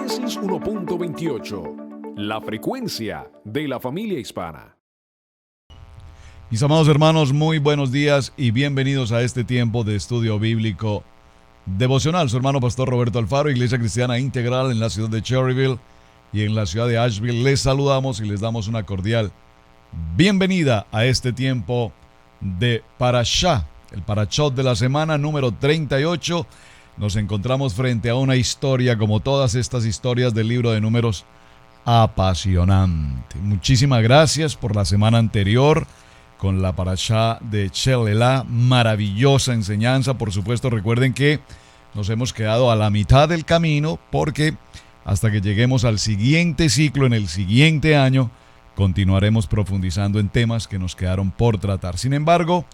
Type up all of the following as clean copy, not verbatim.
Génesis 1.28, la frecuencia de la familia hispana. Mis amados hermanos, muy buenos días y bienvenidos a este tiempo de estudio bíblico devocional. Su hermano pastor Roberto Alfaro, Iglesia Cristiana Integral en la ciudad de Cherryville y en la ciudad de Asheville. Les saludamos y les damos una cordial bienvenida a este tiempo de Parashá, el Parashot de la semana número 38. Nos encontramos frente a una historia, como todas estas historias del libro de Números, apasionante. Muchísimas gracias por la semana anterior con la Parashá de Shelelá, maravillosa enseñanza. Por supuesto, recuerden que nos hemos quedado a la mitad del camino porque hasta que lleguemos al siguiente ciclo, en el siguiente año, continuaremos profundizando en temas que nos quedaron por tratar. Sin embargo,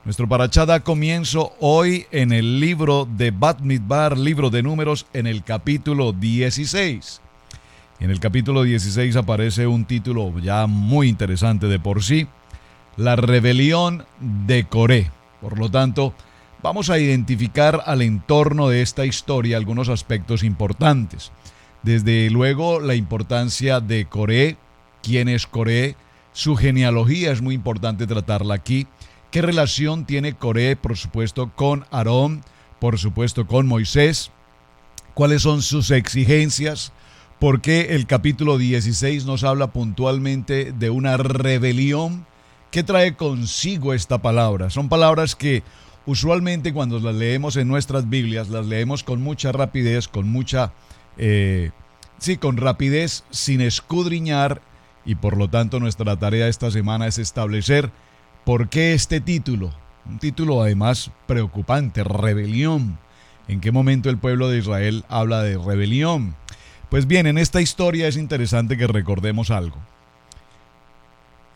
nuestro Parashá da comienzo hoy en el libro de Bamidbar, libro de Números, en el capítulo 16. En el capítulo 16 aparece un título ya muy interesante de por sí: la rebelión de Coré. Por lo tanto, vamos a identificar al entorno de esta historia algunos aspectos importantes. Desde luego, la importancia de Coré, quién es Coré, su genealogía es muy importante tratarla aquí. ¿Qué relación tiene Coré, por supuesto, con Aarón, por supuesto, con Moisés? ¿Cuáles son sus exigencias? ¿Por qué el capítulo 16 nos habla puntualmente de una rebelión? ¿Qué trae consigo esta palabra? Son palabras que usualmente cuando las leemos en nuestras Biblias, las leemos con mucha rapidez, con rapidez, sin escudriñar, y por lo tanto nuestra tarea esta semana es establecer por qué este título, un título además preocupante, rebelión. ¿En qué momento el pueblo de Israel habla de rebelión? Pues bien, en esta historia es interesante que recordemos algo.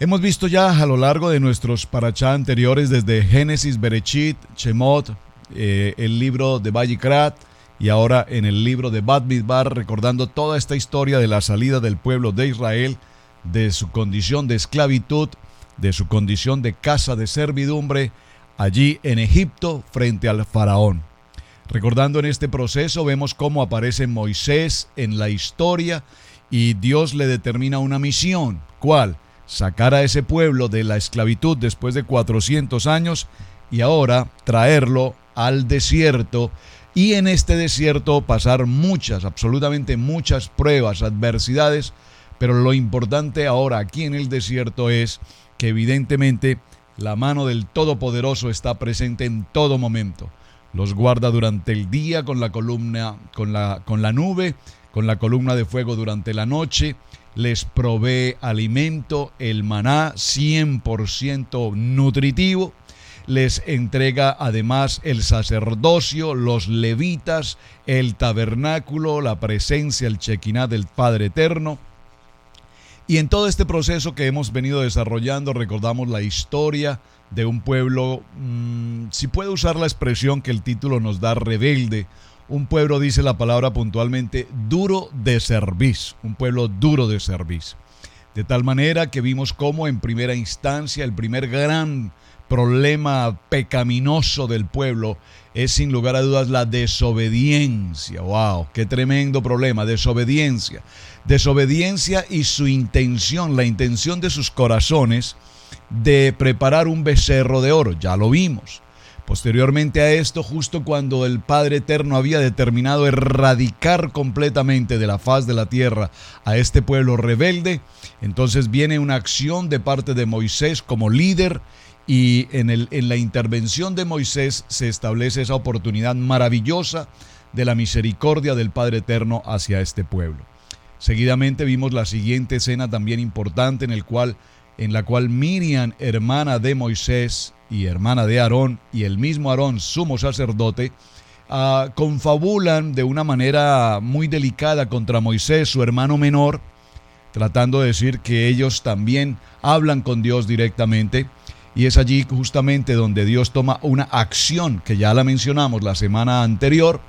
Hemos visto ya a lo largo de nuestros parashá anteriores, desde Génesis, Bereshit, Shemot, el libro de Vayikrat, y ahora en el libro de Bamidbar, recordando toda esta historia de la salida del pueblo de Israel, de su condición de esclavitud, de su condición de casa de servidumbre, allí en Egipto frente al faraón. Recordando en este proceso, vemos cómo aparece Moisés en la historia y Dios le determina una misión. ¿Cuál? Sacar a ese pueblo de la esclavitud después de 400 años y ahora traerlo al desierto, y en este desierto pasar absolutamente muchas pruebas, adversidades, pero lo importante ahora aquí en el desierto es que evidentemente la mano del Todopoderoso está presente en todo momento. Los guarda durante el día con la columna, con la nube, con la columna de fuego durante la noche. Les provee alimento, el maná 100% nutritivo. Les entrega además el sacerdocio, los levitas, el tabernáculo, la presencia, el Shekinah del Padre Eterno. Y en todo este proceso que hemos venido desarrollando, recordamos la historia de un pueblo, si puede usar la expresión que el título nos da, rebelde. Un pueblo, dice la palabra puntualmente, duro de cerviz, un pueblo duro de cerviz. De tal manera que vimos cómo en primera instancia el primer gran problema pecaminoso del pueblo es sin lugar a dudas la desobediencia. ¡Wow! ¡Qué tremendo problema! Desobediencia. Desobediencia y su intención, la intención de sus corazones de preparar un becerro de oro. Ya lo vimos. Posteriormente a esto, justo cuando el Padre Eterno había determinado erradicar completamente de la faz de la tierra a este pueblo rebelde, entonces viene una acción de parte de Moisés como líder, y en la intervención de Moisés se establece esa oportunidad maravillosa de la misericordia del Padre Eterno hacia este pueblo. Seguidamente vimos la siguiente escena también importante en la cual Miriam, hermana de Moisés y hermana de Aarón, y el mismo Aarón, sumo sacerdote, confabulan de una manera muy delicada contra Moisés, su hermano menor, tratando de decir que ellos también hablan con Dios directamente. Y es allí justamente donde Dios toma una acción que ya la mencionamos la semana anterior,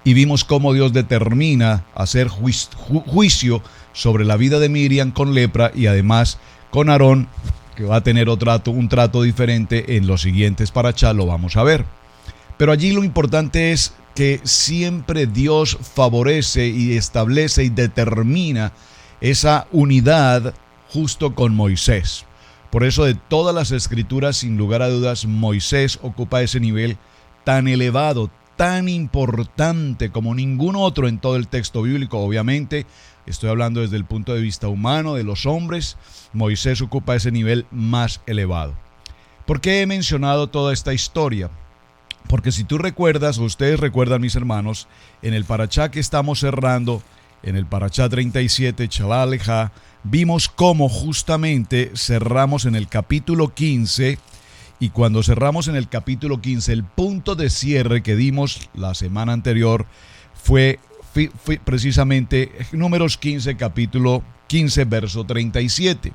y vimos cómo Dios determina hacer juicio sobre la vida de Miriam con lepra, y además con Aarón, que va a tener un trato diferente en los siguientes parashá, lo vamos a ver. Pero allí lo importante es que siempre Dios favorece y establece y determina esa unidad justo con Moisés. Por eso de todas las escrituras, sin lugar a dudas, Moisés ocupa ese nivel tan elevado, tan importante como ningún otro en todo el texto bíblico. Obviamente, estoy hablando desde el punto de vista humano, de los hombres. Moisés ocupa ese nivel más elevado. ¿Por qué he mencionado toda esta historia? Porque si tú recuerdas, o ustedes recuerdan, mis hermanos, en el parachá que estamos cerrando, en el parachá 37, Shalach Lecha, vimos cómo justamente cerramos en el capítulo 15, y cuando cerramos en el capítulo 15, el punto de cierre que dimos la semana anterior fue precisamente Números 15, capítulo 15, verso 37.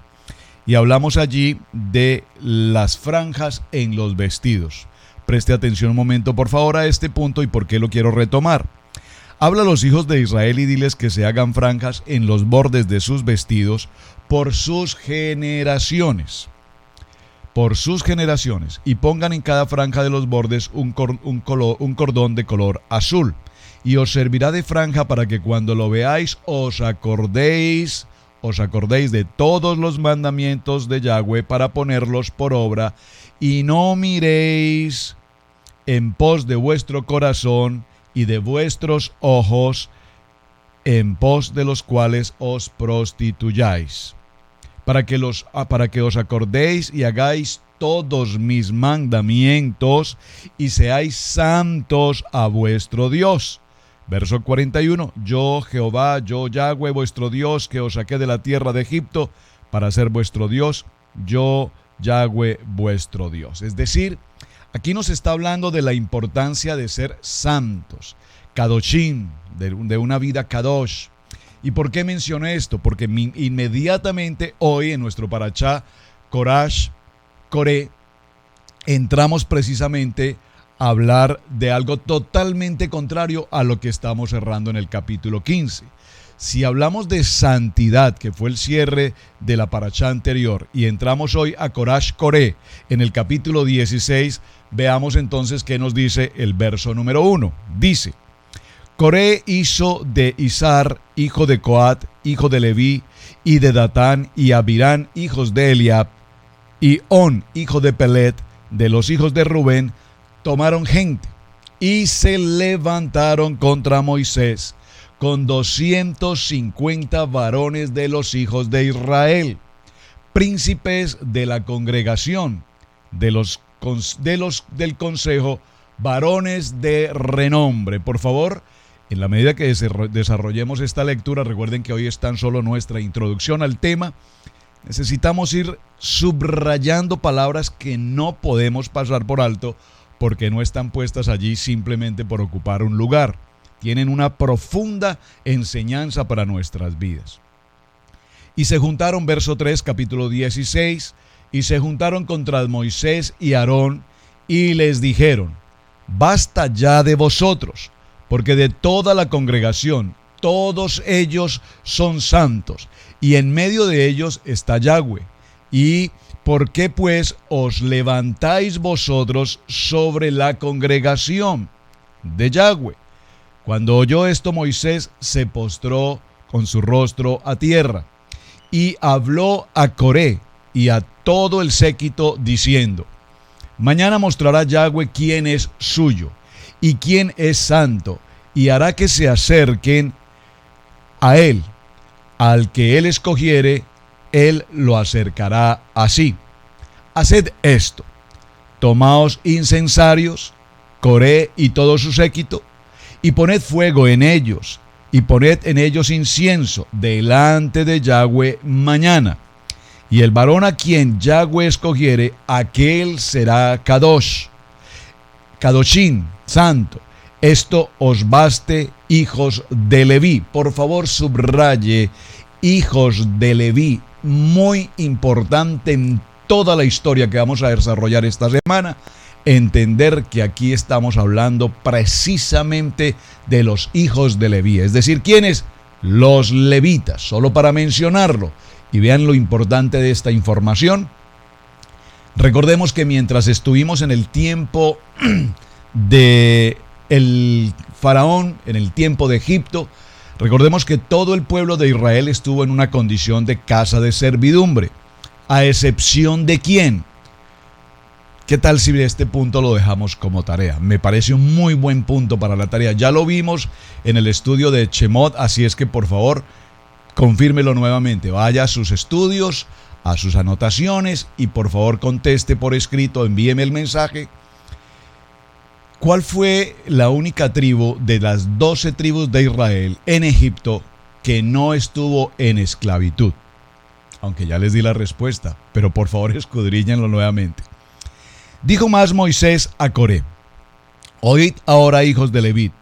Y hablamos allí de las franjas en los vestidos. Preste atención un momento, por favor, a este punto y por qué lo quiero retomar. Habla a los hijos de Israel y diles que se hagan franjas en los bordes de sus vestidos por sus generaciones. Por sus generaciones. Y pongan en cada franja de los bordes un cordón de color azul. Y os servirá de franja para que cuando lo veáis os acordéis de todos los mandamientos de Yahweh para ponerlos por obra, y no miréis en pos de vuestro corazón y de vuestros ojos, en pos de los cuales os prostituyáis, para que os acordéis y hagáis todos mis mandamientos y seáis santos a vuestro Dios. Verso 41, yo Jehová, yo Yahweh vuestro Dios, que os saqué de la tierra de Egipto para ser vuestro Dios, yo Yahweh vuestro Dios. Es decir, aquí nos está hablando de la importancia de ser santos, kadoshim, de una vida kadosh. ¿Y por qué mencioné esto? Porque inmediatamente hoy en nuestro parachá Korash Coré entramos precisamente a hablar de algo totalmente contrario a lo que estamos cerrando en el capítulo 15. Si hablamos de santidad, que fue el cierre de la parachá anterior, y entramos hoy a Korash Coré en el capítulo 16, veamos entonces qué nos dice el verso número 1. Dice: Coré hizo de Izar, hijo de Coat, hijo de Leví, y de Datán y Abirán, hijos de Eliab, y On, hijo de Pelet, de los hijos de Rubén, tomaron gente y se levantaron contra Moisés con 250 varones de los hijos de Israel, príncipes de la congregación, del consejo, varones de renombre. Por favor, en la medida que desarrollemos esta lectura, recuerden que hoy es tan solo nuestra introducción al tema. Necesitamos ir subrayando palabras que no podemos pasar por alto porque no están puestas allí simplemente por ocupar un lugar. Tienen una profunda enseñanza para nuestras vidas. Y se juntaron, verso 3, capítulo 16, y se juntaron contra Moisés y Aarón y les dijeron: basta ya de vosotros, porque de toda la congregación todos ellos son santos, y en medio de ellos está Yahweh. ¿Y por qué pues os levantáis vosotros sobre la congregación de Yahweh? Cuando oyó esto, Moisés se postró con su rostro a tierra y habló a Coré y a todo el séquito diciendo: mañana mostrará Yahweh quién es suyo y quién es santo, y hará que se acerquen a él. Al que él escogiere, él lo acercará así. Haced esto: tomaos incensarios, Coré y todo su séquito, y poned fuego en ellos, y poned en ellos incienso delante de Yahweh mañana. Y el varón a quien Yahweh escogiere, aquel será Kadosh, Kadoshim, santo. Esto os baste, hijos de Leví. Por favor, subraye, hijos de Leví. Muy importante en toda la historia que vamos a desarrollar esta semana, entender que aquí estamos hablando precisamente de los hijos de Leví. Es decir, ¿quiénes? Los levitas, solo para mencionarlo. Y vean lo importante de esta información. Recordemos que mientras estuvimos en el tiempo de el faraón en el tiempo de Egipto, recordemos que todo el pueblo de Israel estuvo en una condición de casa de servidumbre, a excepción de ¿quién? ¿Qué tal si este punto lo dejamos como tarea? Me parece un muy buen punto para la tarea. Ya lo vimos en el estudio de Shemot, así es que por favor, confírmelo nuevamente. Vaya a sus estudios, a sus anotaciones y por favor conteste por escrito, envíeme el mensaje. ¿Cuál fue la única tribu de las 12 tribus de Israel en Egipto que no estuvo en esclavitud? Aunque ya les di la respuesta, pero por favor escudriñenlo nuevamente. Dijo más Moisés a Coré: oíd ahora, hijos de Leví,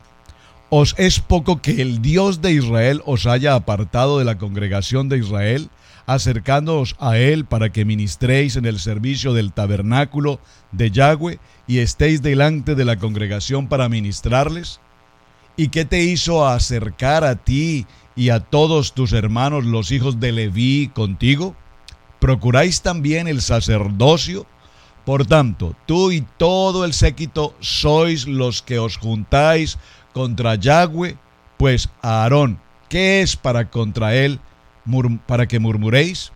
¿os es poco que el Dios de Israel os haya apartado de la congregación de Israel, acercándoos a él para que ministréis en el servicio del tabernáculo de Yahweh y estéis delante de la congregación para ministrarles? ¿Y qué te hizo acercar a ti y a todos tus hermanos los hijos de Leví contigo? ¿Procuráis también el sacerdocio? Por tanto, tú y todo el séquito sois los que os juntáis contra Yahweh, pues a Aarón, ¿qué es para contra él, para que murmuréis?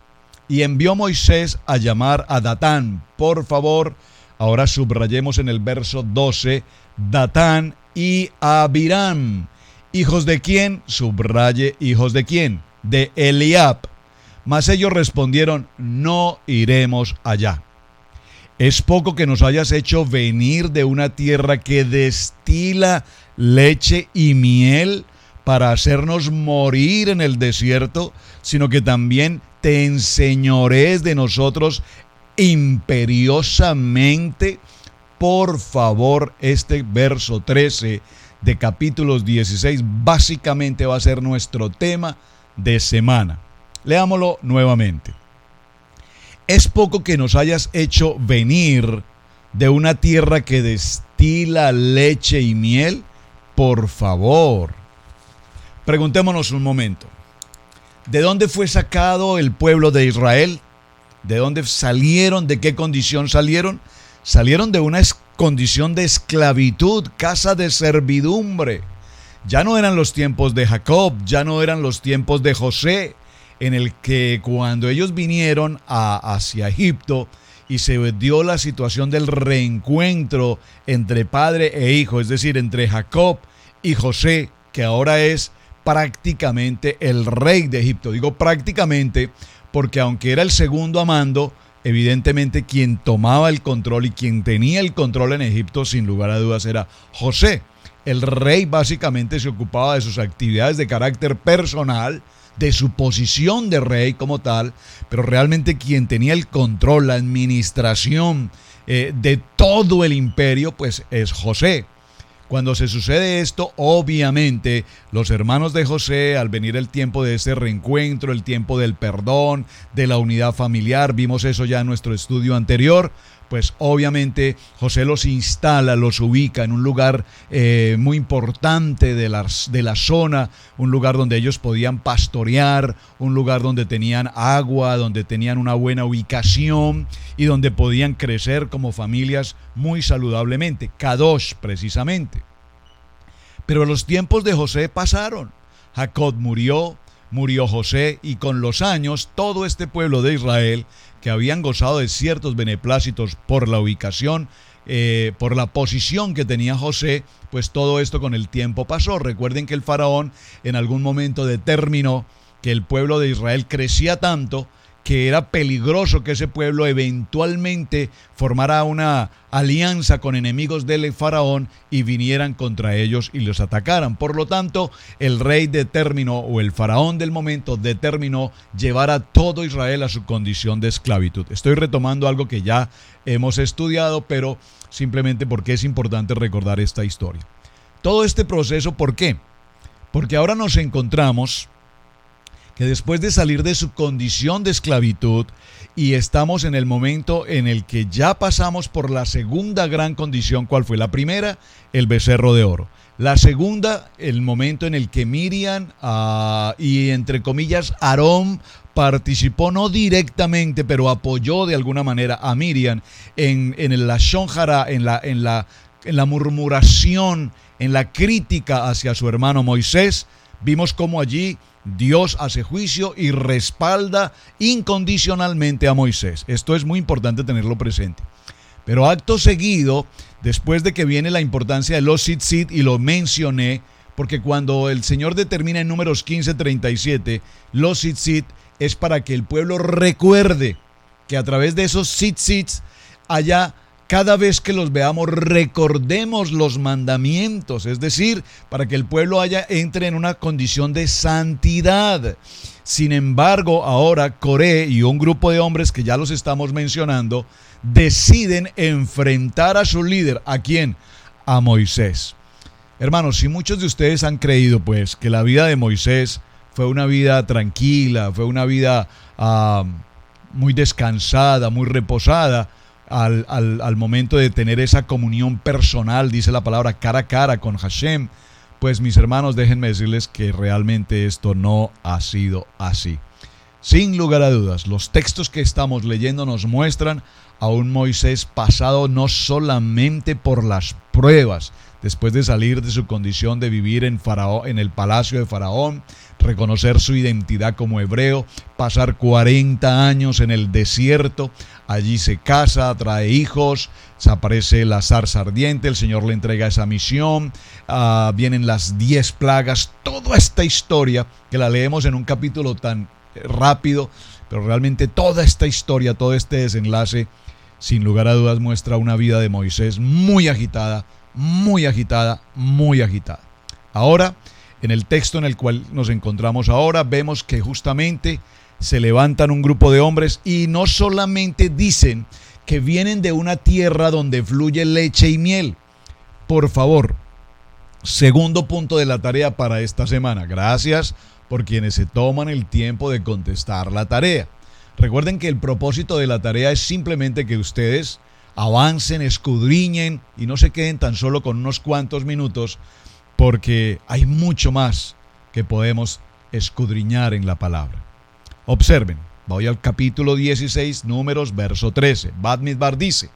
Y envió Moisés a llamar a Datán. Por favor, ahora subrayemos en el verso 12, Datán y Abiram. ¿Hijos de quién? Subraye, ¿hijos de quién? De Eliab. Mas ellos respondieron: no iremos allá. Es poco que nos hayas hecho venir de una tierra que destila leche y miel para hacernos morir en el desierto, sino que también te enseñorees de nosotros imperiosamente. Por favor, este verso 13 de capítulos 16 básicamente va a ser nuestro tema de semana. Leámoslo nuevamente. Es poco que nos hayas hecho venir de una tierra que destila leche y miel. Por favor, preguntémonos un momento. ¿De dónde fue sacado el pueblo de Israel? ¿De dónde salieron? ¿De qué condición salieron? Salieron de una condición de esclavitud, casa de servidumbre. Ya no eran los tiempos de Jacob, ya no eran los tiempos de José, en el que cuando ellos vinieron hacia Egipto y se dio la situación del reencuentro entre padre e hijo, es decir, entre Jacob y José, que ahora es prácticamente el rey de Egipto. Digo prácticamente porque aunque era el segundo a mando, evidentemente quien tomaba el control y quien tenía el control en Egipto sin lugar a dudas era José. El rey básicamente se ocupaba de sus actividades de carácter personal, de su posición de rey como tal, pero realmente quien tenía el control, la administración de todo el imperio, pues es José. Cuando se sucede esto, obviamente los hermanos de José, al venir el tiempo de ese reencuentro, el tiempo del perdón, de la unidad familiar, vimos eso ya en nuestro estudio anterior, pues obviamente José los instala, los ubica en un lugar muy importante de la zona, un lugar donde ellos podían pastorear, un lugar donde tenían agua, donde tenían una buena ubicación y donde podían crecer como familias muy saludablemente, Kadosh precisamente. Pero los tiempos de José pasaron, Jacob murió José y con los años todo este pueblo de Israel que habían gozado de ciertos beneplácitos por la ubicación, por la posición que tenía José, pues todo esto con el tiempo pasó. Recuerden que el faraón en algún momento determinó que el pueblo de Israel crecía tanto que era peligroso que ese pueblo eventualmente formara una alianza con enemigos del faraón y vinieran contra ellos y los atacaran. Por lo tanto, el rey determinó, o el faraón del momento determinó, llevar a todo Israel a su condición de esclavitud. Estoy retomando algo que ya hemos estudiado, pero simplemente porque es importante recordar esta historia. Todo este proceso, ¿por qué? Porque ahora nos encontramos que después de salir de su condición de esclavitud y estamos en el momento en el que ya pasamos por la segunda gran condición. ¿Cuál fue? La primera, el becerro de oro. La segunda, el momento en el que Miriam y entre comillas Aarón participó no directamente, pero apoyó de alguna manera a Miriam en la shonjara, en la murmuración en la crítica hacia su hermano Moisés, vimos cómo allí Dios hace juicio y respalda incondicionalmente a Moisés. Esto es muy importante tenerlo presente. Pero acto seguido, después de que viene la importancia de los tzitzit, y lo mencioné, porque cuando el Señor determina en Números 15:37, los tzitzit es para que el pueblo recuerde que a través de esos tzitzit haya, cada vez que los veamos, recordemos los mandamientos, es decir, para que el pueblo entre en una condición de santidad. Sin embargo, ahora Coré y un grupo de hombres que ya los estamos mencionando, deciden enfrentar a su líder. ¿A quién? A Moisés. Hermanos, si muchos de ustedes han creído pues que la vida de Moisés fue una vida tranquila, fue una vida muy descansada, muy reposada, al momento de tener esa comunión personal, dice la palabra, cara a cara con Hashem, pues mis hermanos, déjenme decirles que realmente esto no ha sido así. Sin lugar a dudas, los textos que estamos leyendo nos muestran a un Moisés pasado no solamente por las pruebas, después de salir de su condición de vivir en el palacio de Faraón, reconocer su identidad como hebreo, pasar 40 años en el desierto, allí se casa, trae hijos, se aparece la zarza ardiente, el Señor le entrega esa misión, vienen las 10 plagas, toda esta historia que la leemos en un capítulo tan rápido, pero realmente toda esta historia, todo este desenlace, sin lugar a dudas muestra una vida de Moisés muy agitada, muy agitada, muy agitada. Ahora, en el texto en el cual nos encontramos ahora, vemos que justamente se levantan un grupo de hombres y no solamente dicen que vienen de una tierra donde fluye leche y miel. Por favor, segundo punto de la tarea para esta semana. Gracias por quienes se toman el tiempo de contestar la tarea. Recuerden que el propósito de la tarea es simplemente que ustedes avancen, escudriñen y no se queden tan solo con unos cuantos minutos, porque hay mucho más que podemos escudriñar en la palabra. Observen, voy al capítulo 16, Números, verso 13. Bamidbar dice: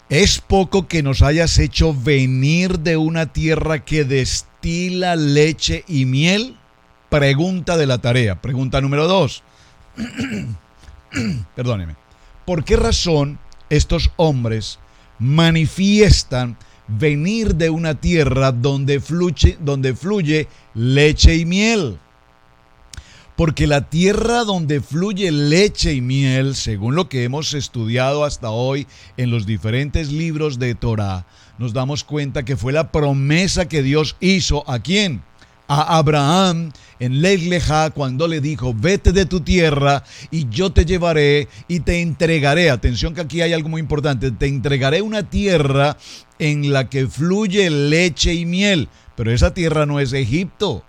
¿es poco que nos hayas hecho venir de una tierra que destila leche y miel? Pregunta de la tarea. Pregunta número 2. Perdóneme. ¿Por qué razón estos hombres manifiestan venir de una tierra donde fluye leche y miel? Porque la tierra donde fluye leche y miel, según lo que hemos estudiado hasta hoy en los diferentes libros de Torá, nos damos cuenta que fue la promesa que Dios hizo ¿a quién? A Abraham en Lech Lejá, cuando le dijo: vete de tu tierra y yo te llevaré y te entregaré. Atención, que aquí hay algo muy importante: te entregaré una tierra en la que fluye leche y miel. Pero esa tierra no es Egipto.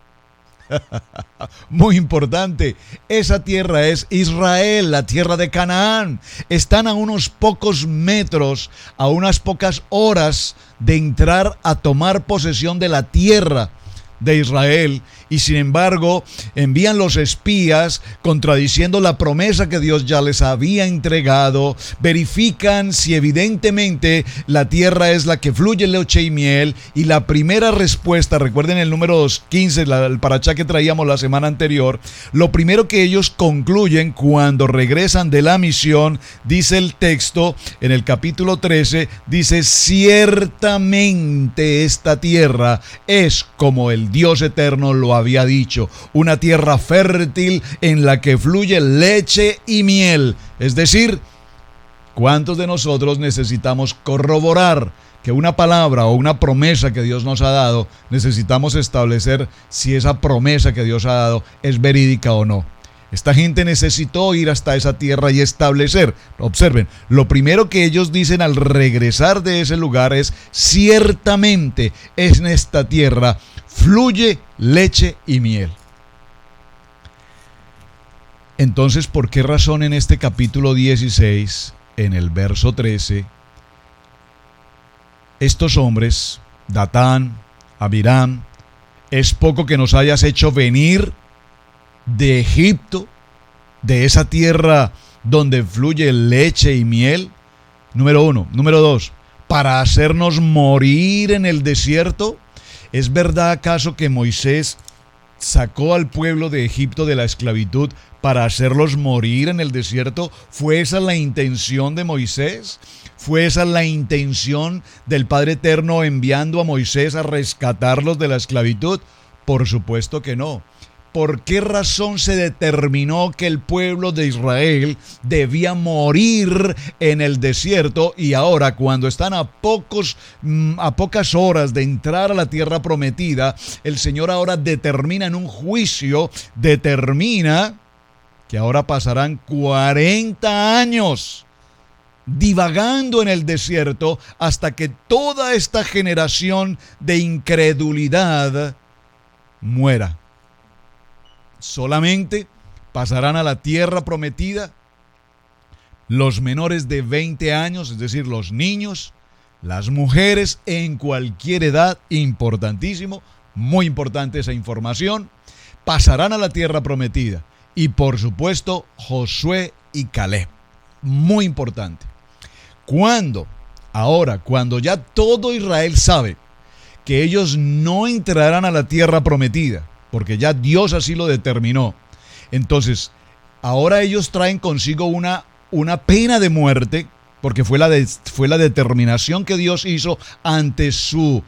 Muy importante, esa tierra es Israel, la tierra de Canaán. Están a unos pocos metros, a unas pocas horas de entrar a tomar posesión de la tierra de Israel, y sin embargo envían los espías contradiciendo la promesa que Dios ya les había entregado. Verifican si evidentemente la tierra es la que fluye leche y miel, y la primera respuesta, recuerden el número 15, el parachá que traíamos la semana anterior, lo primero que ellos concluyen cuando regresan de la misión, dice el texto en el capítulo 13, dice: ciertamente esta tierra es como el Dios eterno lo había dicho, una tierra fértil en la que fluye leche y miel. Es decir, ¿cuántos de nosotros necesitamos corroborar que una palabra o una promesa que Dios nos ha dado, necesitamos establecer si esa promesa que Dios ha dado es verídica o no? Esta gente necesitó ir hasta esa tierra y establecer. Observen, lo primero que ellos dicen al regresar de ese lugar es: ciertamente en esta tierra fluye leche y miel. Entonces, ¿por qué razón en este capítulo 16, en el verso 13, estos hombres, Datán, Abiram, es poco que nos hayas hecho venir de Egipto, de esa tierra donde fluye leche y miel? Número 1. Número 2. para hacernos morir en el desierto? ¿Es verdad acaso que Moisés sacó al pueblo de Egipto de la esclavitud para hacerlos morir en el desierto? ¿Fue esa la intención de Moisés? ¿Fue esa la intención del Padre Eterno enviando a Moisés a rescatarlos de la esclavitud? Por supuesto que no. ¿Por qué razón se determinó que el pueblo de Israel debía morir en el desierto? Y ahora, cuando están a pocas horas de entrar a la tierra prometida, el Señor ahora determina en un juicio, determina que ahora pasarán 40 años divagando en el desierto hasta que toda esta generación de incredulidad muera. Solamente pasarán a la tierra prometida los menores de 20 años, es decir, los niños, las mujeres en cualquier edad, importantísimo, muy importante esa información, pasarán a la tierra prometida. Y por supuesto, Josué y Caleb, muy importante. Cuando ya todo Israel sabe que ellos no entrarán a la tierra prometida, porque ya Dios así lo determinó. Entonces, ahora ellos traen consigo una pena de muerte, porque fue la determinación que Dios hizo ante su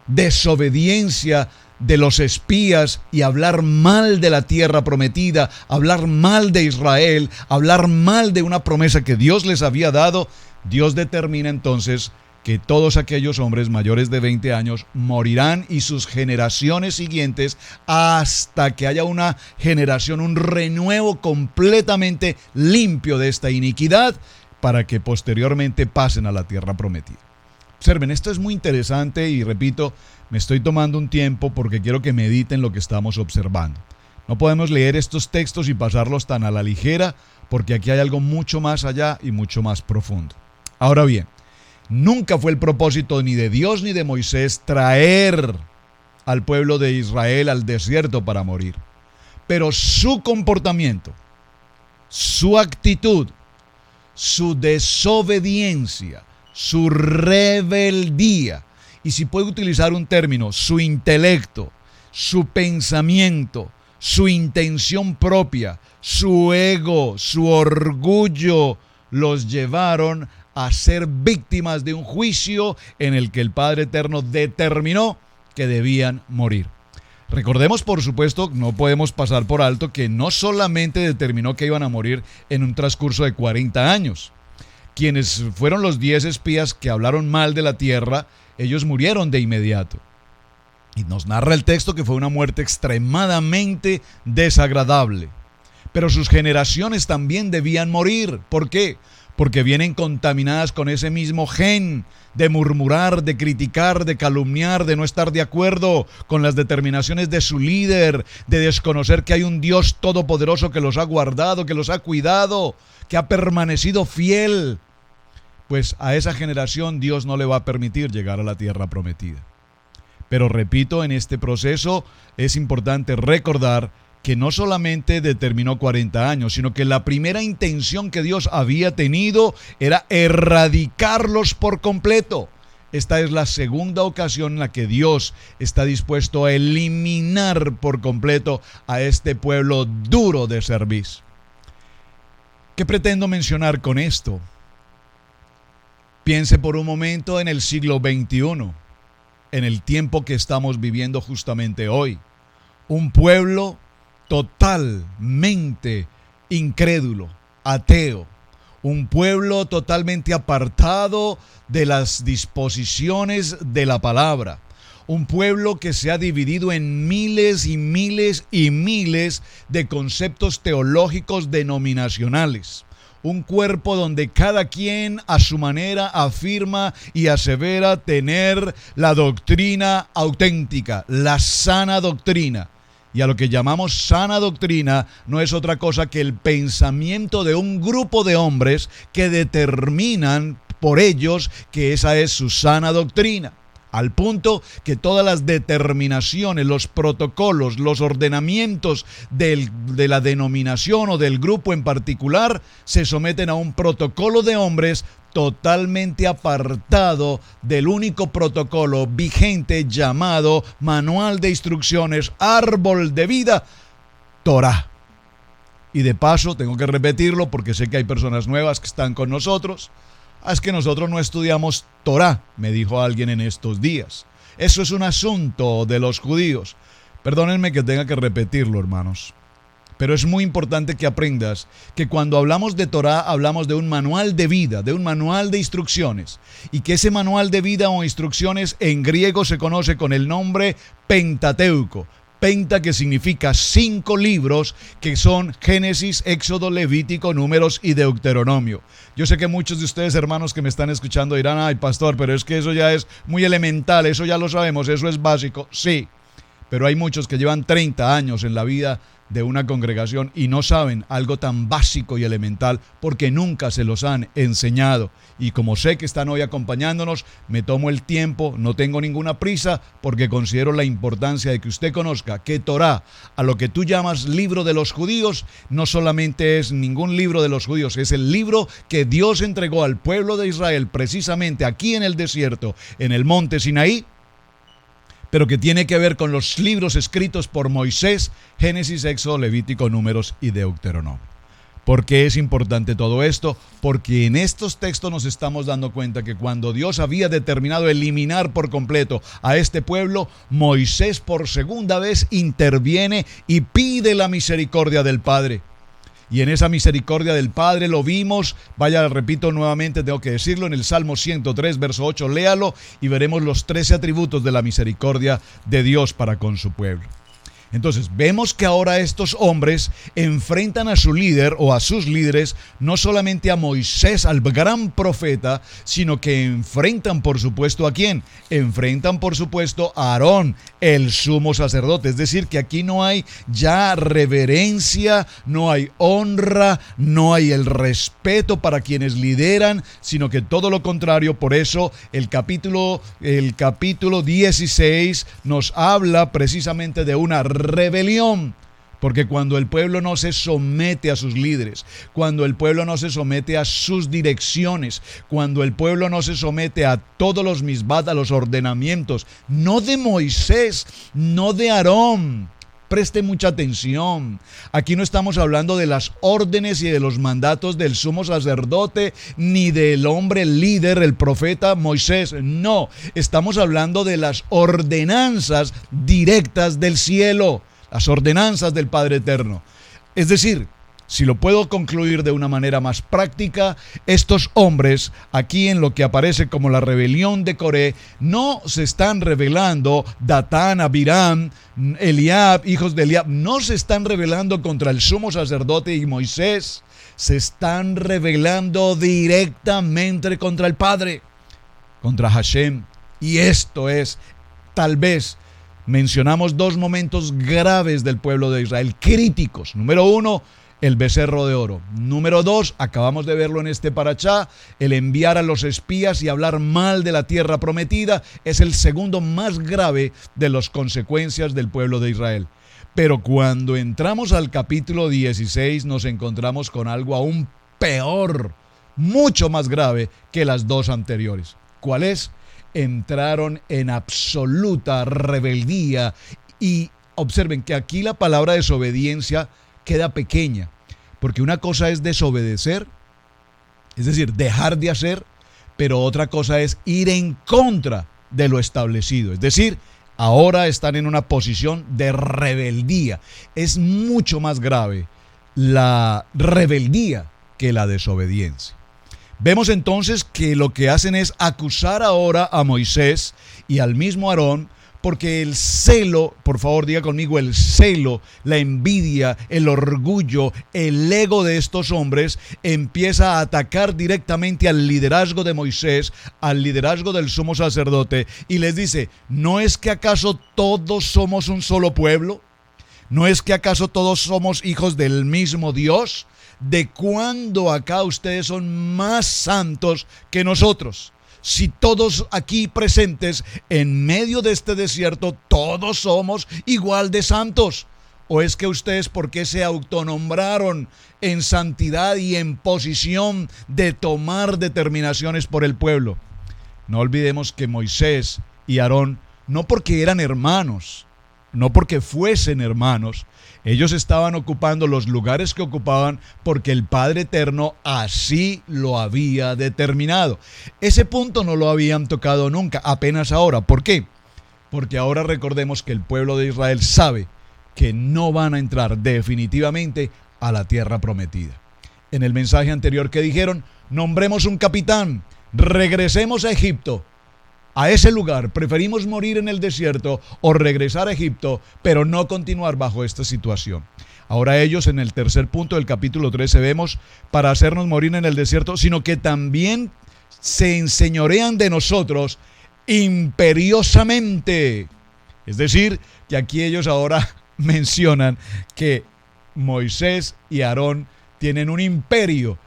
desobediencia de los espías y hablar mal de la tierra prometida, hablar mal de Israel, hablar mal de una promesa que Dios les había dado. Dios determina entonces que todos aquellos hombres mayores de 20 años morirán y sus generaciones siguientes hasta que haya una generación, un renuevo completamente limpio de esta iniquidad para que posteriormente pasen a la tierra prometida. Observen, esto es muy interesante y repito, me estoy tomando un tiempo porque quiero que mediten lo que estamos observando. No podemos leer estos textos y pasarlos tan a la ligera porque aquí hay algo mucho más allá y mucho más profundo. Ahora bien, nunca fue el propósito ni de Dios ni de Moisés traer al pueblo de Israel al desierto para morir. Pero su comportamiento, su actitud, su desobediencia, su rebeldía, y si puedo utilizar un término, su intelecto, su pensamiento, su intención propia, su ego, su orgullo, los llevaron a ser víctimas de un juicio en el que el Padre Eterno determinó que debían morir. Recordemos, por supuesto, no podemos pasar por alto que no solamente determinó que iban a morir en un transcurso de 40 años. Quienes fueron los 10 espías que hablaron mal de la tierra, ellos murieron de inmediato. Y nos narra el texto que fue una muerte extremadamente desagradable. Pero sus generaciones también debían morir. ¿Por qué? Porque vienen contaminadas con ese mismo gen de murmurar, de criticar, de calumniar, de no estar de acuerdo con las determinaciones de su líder, de desconocer que hay un Dios todopoderoso que los ha guardado, que los ha cuidado, que ha permanecido fiel. Pues a esa generación Dios no le va a permitir llegar a la tierra prometida. Pero repito, en este proceso es importante recordar que no solamente determinó 40 años, sino que la primera intención que Dios había tenido era erradicarlos por completo. Esta es la segunda ocasión en la que Dios está dispuesto a eliminar por completo a este pueblo duro de cerviz. ¿Qué pretendo mencionar con esto? Piense por un momento en el siglo XXI, en el tiempo que estamos viviendo justamente hoy. Un pueblo totalmente incrédulo, ateo, un pueblo totalmente apartado de las disposiciones de la palabra, un pueblo que se ha dividido en miles y miles y miles de conceptos teológicos denominacionales. Un cuerpo donde cada quien a su manera afirma y asevera tener la doctrina auténtica, la sana doctrina. Y a lo que llamamos sana doctrina no es otra cosa que el pensamiento de un grupo de hombres que determinan por ellos que esa es su sana doctrina. Al punto que todas las determinaciones, los protocolos, los ordenamientos de la denominación o del grupo en particular se someten a un protocolo de hombres totalmente apartado del único protocolo vigente llamado Manual de Instrucciones, Árbol de Vida, Torá. Y de paso, tengo que repetirlo porque sé que hay personas nuevas que están con nosotros. Es que nosotros no estudiamos Torá, me dijo alguien en estos días. Eso es un asunto de los judíos. Perdónenme que tenga que repetirlo, hermanos. Pero es muy importante que aprendas que cuando hablamos de Torá, hablamos de un manual de vida, de un manual de instrucciones. Y que ese manual de vida o instrucciones en griego se conoce con el nombre Pentateuco. Penta, que significa 5 libros, que son Génesis, Éxodo, Levítico, Números y Deuteronomio. Yo sé que muchos de ustedes, hermanos que me están escuchando, dirán: ay, pastor, pero es que eso ya es muy elemental, eso ya lo sabemos, eso es básico. Sí, pero hay muchos que llevan 30 años en la vida de una congregación y no saben algo tan básico y elemental porque nunca se los han enseñado. Y como sé que están hoy acompañándonos, me tomo el tiempo, no tengo ninguna prisa, porque considero la importancia de que usted conozca que Torá, a lo que tú llamas libro de los judíos, no solamente es ningún libro de los judíos, es el libro que Dios entregó al pueblo de Israel precisamente aquí en el desierto, en el monte Sinaí, pero que tiene que ver con los libros escritos por Moisés, Génesis, Éxodo, Levítico, Números y Deuteronomio. ¿Por qué es importante todo esto? Porque en estos textos nos estamos dando cuenta que cuando Dios había determinado eliminar por completo a este pueblo, Moisés por segunda vez interviene y pide la misericordia del Padre. Y en esa misericordia del Padre lo vimos, repito nuevamente, tengo que decirlo, en el Salmo 103, verso 8, léalo y veremos los 13 atributos de la misericordia de Dios para con su pueblo. Entonces, vemos que ahora estos hombres enfrentan a su líder o a sus líderes, no solamente a Moisés, al gran profeta, sino que enfrentan, por supuesto, ¿a quién? Enfrentan, por supuesto, a Aarón, el sumo sacerdote. Es decir, que aquí no hay ya reverencia, no hay honra, no hay el respeto para quienes lideran, sino que todo lo contrario. Por eso el capítulo 16 nos habla precisamente de una rebelión, porque cuando el pueblo no se somete a sus líderes, cuando el pueblo no se somete a sus direcciones, cuando el pueblo no se somete a todos los misbat, a los ordenamientos, no de Moisés, no de Aarón. Preste mucha atención. Aquí no estamos hablando de las órdenes y de los mandatos del sumo sacerdote, ni del hombre líder, el profeta Moisés. No, estamos hablando de las ordenanzas directas del cielo, las ordenanzas del Padre Eterno. Es decir, si lo puedo concluir de una manera más práctica, estos hombres, aquí en lo que aparece como la rebelión de Coré, no se están rebelando, Datán, Abiram, Eliab, hijos de Eliab, no se están rebelando contra el sumo sacerdote y Moisés, se están rebelando directamente contra el Padre, contra Hashem. Y esto es, tal vez, mencionamos 2 momentos graves del pueblo de Israel, críticos. Número 1, el becerro de oro. Número 2, acabamos de verlo en este parachá, el enviar a los espías y hablar mal de la tierra prometida es el segundo más grave de las consecuencias del pueblo de Israel. Pero cuando entramos al capítulo 16 nos encontramos con algo aún peor, mucho más grave que las 2 anteriores. ¿Cuál es? Entraron en absoluta rebeldía y observen que aquí la palabra desobediencia queda pequeña, porque una cosa es desobedecer, es decir, dejar de hacer, pero otra cosa es ir en contra de lo establecido, es decir, ahora están en una posición de rebeldía. Es mucho más grave la rebeldía que la desobediencia. Vemos entonces que lo que hacen es acusar ahora a Moisés y al mismo Aarón, porque el celo, por favor diga conmigo, el celo, la envidia, el orgullo, el ego de estos hombres empieza a atacar directamente al liderazgo de Moisés, al liderazgo del sumo sacerdote, y les dice: ¿no es que acaso todos somos un solo pueblo? ¿No es que acaso todos somos hijos del mismo Dios? ¿De cuándo acá ustedes son más santos que nosotros? Si todos aquí presentes en medio de este desierto, todos somos igual de santos. ¿O es que ustedes por qué se autonombraron en santidad y en posición de tomar determinaciones por el pueblo? No olvidemos que Moisés y Aarón, no porque eran hermanos, no porque fuesen hermanos, ellos estaban ocupando los lugares que ocupaban porque el Padre Eterno así lo había determinado. Ese punto no lo habían tocado nunca, apenas ahora. ¿Por qué? Porque ahora recordemos que el pueblo de Israel sabe que no van a entrar definitivamente a la tierra prometida. En el mensaje anterior que dijeron, nombremos un capitán, regresemos a Egipto. A ese lugar, preferimos morir en el desierto o regresar a Egipto, pero no continuar bajo esta situación. Ahora ellos en el tercer punto del capítulo 13 vemos, para hacernos morir en el desierto, sino que también se enseñorean de nosotros imperiosamente. Es decir, que aquí ellos ahora mencionan que Moisés y Aarón tienen un imperio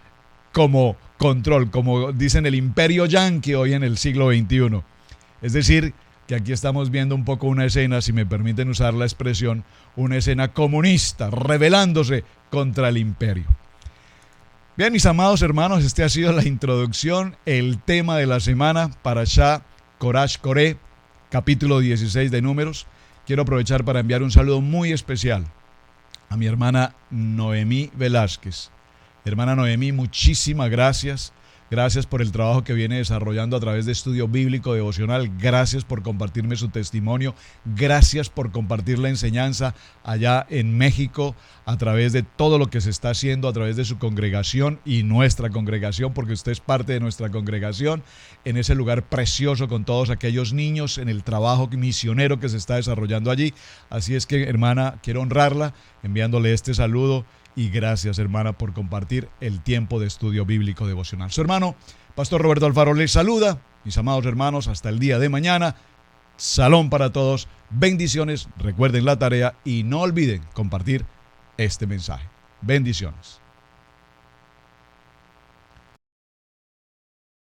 como control, como dicen el imperio yanqui hoy en el siglo XXI. Es decir, que aquí estamos viendo un poco una escena, si me permiten usar la expresión, una escena comunista, rebelándose contra el imperio. Bien, mis amados hermanos, esta ha sido la introducción, el tema de la semana, Parashá Korash Koré, capítulo 16 de Números. Quiero aprovechar para enviar un saludo muy especial a mi hermana Noemí Velázquez. Hermana Noemí, muchísimas gracias. Gracias por el trabajo que viene desarrollando a través de Estudio Bíblico Devocional. Gracias por compartirme su testimonio. Gracias por compartir la enseñanza allá en México a través de todo lo que se está haciendo a través de su congregación y nuestra congregación, porque usted es parte de nuestra congregación en ese lugar precioso con todos aquellos niños, en el trabajo misionero que se está desarrollando allí. Así es que, hermana, quiero honrarla enviándole este saludo. Y gracias, hermana, por compartir el tiempo de estudio bíblico devocional. Su hermano, Pastor Roberto Alfaro, les saluda. Mis amados hermanos, hasta el día de mañana. Salón para todos. Bendiciones. Recuerden la tarea y no olviden compartir este mensaje. Bendiciones.